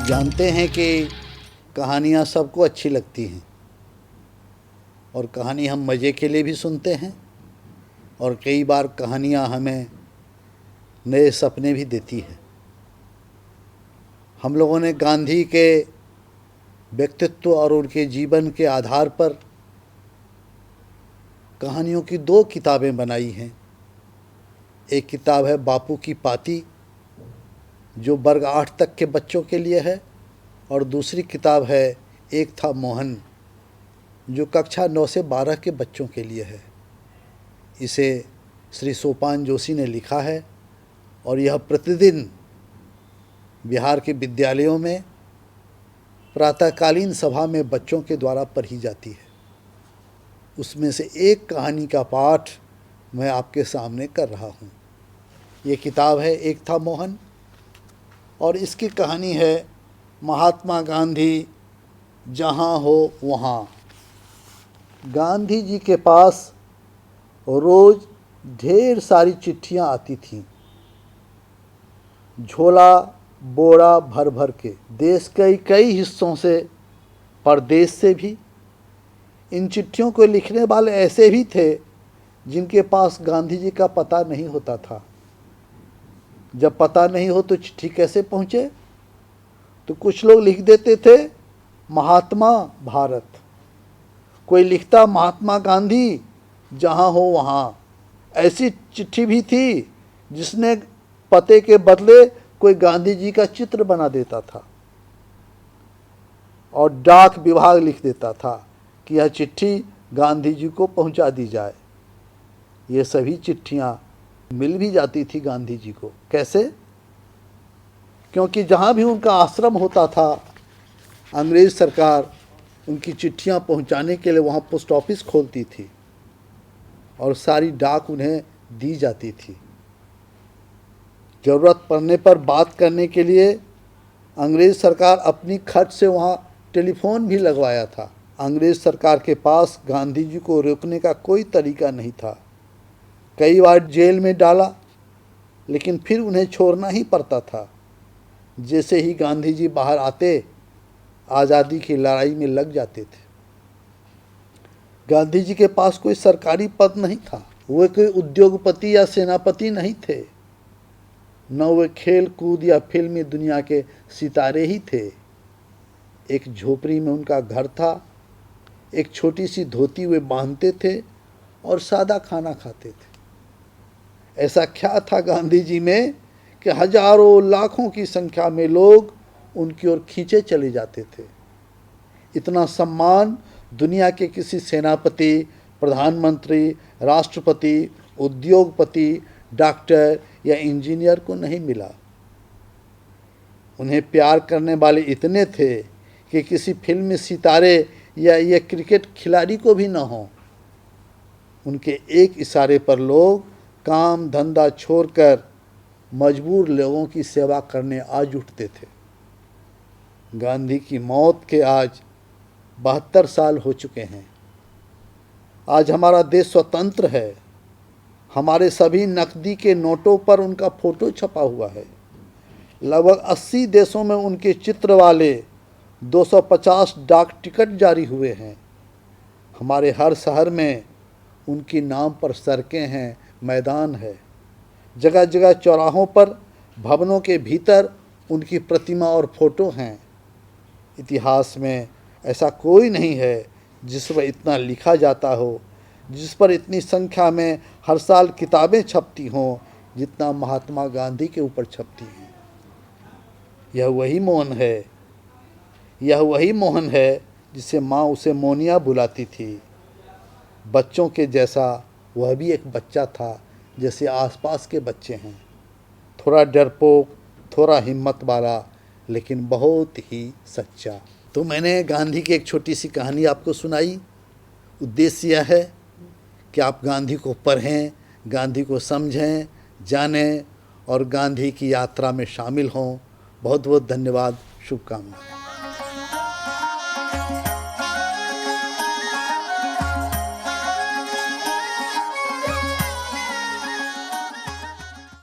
जानते हैं कि कहानियाँ सबको अच्छी लगती हैं और कहानी हम मज़े के लिए भी सुनते हैं और कई बार कहानियाँ हमें नए सपने भी देती है। हम लोगों ने गांधी के व्यक्तित्व और उनके जीवन के आधार पर कहानियों की 2 किताबें बनाई हैं। एक किताब है बापू की पाती, जो वर्ग 8 तक के बच्चों के लिए है, और दूसरी किताब है एक था मोहन, जो कक्षा 9 से 12 के बच्चों के लिए है। इसे श्री सोपान जोशी ने लिखा है और यह प्रतिदिन बिहार के विद्यालयों में प्रातःकालीन सभा में बच्चों के द्वारा पढ़ी जाती है। उसमें से एक कहानी का पाठ मैं आपके सामने कर रहा हूँ। ये किताब है एक था मोहन और इसकी कहानी है महात्मा गांधी जहाँ हो वहाँ। गांधी जी के पास रोज़ ढेर सारी चिट्ठियाँ आती थीं, झोला बोरा भर भर के, देश के कई हिस्सों से, परदेश से भी। इन चिट्ठियों को लिखने वाले ऐसे भी थे जिनके पास गांधी जी का पता नहीं होता था। जब पता नहीं हो तो चिट्ठी कैसे पहुँचे? तो कुछ लोग लिख देते थे महात्मा भारत, कोई लिखता महात्मा गांधी जहाँ हो वहाँ। ऐसी चिट्ठी भी थी जिसने पते के बदले कोई गांधी जी का चित्र बना देता था और डाक विभाग लिख देता था कि यह चिट्ठी गांधी जी को पहुंचा दी जाए। ये सभी चिट्ठियां मिल भी जाती थी गांधी जी को। कैसे? क्योंकि जहां भी उनका आश्रम होता था, अंग्रेज़ सरकार उनकी चिट्ठियां पहुंचाने के लिए वहां पोस्ट ऑफिस खोलती थी और सारी डाक उन्हें दी जाती थी। ज़रूरत पड़ने पर बात करने के लिए अंग्रेज़ सरकार अपनी खर्च से वहाँ टेलीफोन भी लगवाया था। अंग्रेज़ सरकार के पास गांधी जी को रोकने का कोई तरीका नहीं था। कई बार जेल में डाला, लेकिन फिर उन्हें छोड़ना ही पड़ता था। जैसे ही गांधी जी बाहर आते, आज़ादी की लड़ाई में लग जाते थे। गांधी जी के पास कोई सरकारी पद नहीं था, वे कोई उद्योगपति या सेनापति नहीं थे, न वे खेल कूद या फिल्मी दुनिया के सितारे ही थे। एक झोपड़ी में उनका घर था, एक छोटी सी धोती वे बांधते थे और सादा खाना खाते थे। ऐसा क्या था गांधी जी में कि हजारों लाखों की संख्या में लोग उनकी ओर खींचे चले जाते थे। इतना सम्मान दुनिया के किसी सेनापति, प्रधानमंत्री, राष्ट्रपति, उद्योगपति, डॉक्टर या इंजीनियर को नहीं मिला। उन्हें प्यार करने वाले इतने थे कि किसी फिल्म सितारे या क्रिकेट खिलाड़ी को भी न हो। उनके एक इशारे पर लोग काम धंधा छोड़कर मजबूर लोगों की सेवा करने आज उठते थे। गांधी की मौत के आज 72 साल हो चुके हैं। आज हमारा देश स्वतंत्र है। हमारे सभी नकदी के नोटों पर उनका फ़ोटो छपा हुआ है। लगभग 80 देशों में उनके चित्र वाले 250 डाक टिकट जारी हुए हैं। हमारे हर शहर में उनके नाम पर सड़कें हैं, मैदान है। जगह जगह चौराहों पर, भवनों के भीतर उनकी प्रतिमा और फोटो हैं। इतिहास में ऐसा कोई नहीं है जिस पर इतना लिखा जाता हो, जिस पर इतनी संख्या में हर साल किताबें छपती हों जितना महात्मा गांधी के ऊपर छपती हैं। यह वही मोहन है जिसे माँ उसे मोनिया बुलाती थी। बच्चों के जैसा वह भी एक बच्चा था, जैसे आसपास के बच्चे हैं। थोड़ा डरपोक, थोड़ा हिम्मत वाला, लेकिन बहुत ही सच्चा। तो मैंने गांधी की एक छोटी सी कहानी आपको सुनाई। उद्देश्य यह है कि आप गांधी को पढ़ें, गांधी को समझें, जानें और गांधी की यात्रा में शामिल हों। बहुत बहुत धन्यवाद, शुभकामनाएं।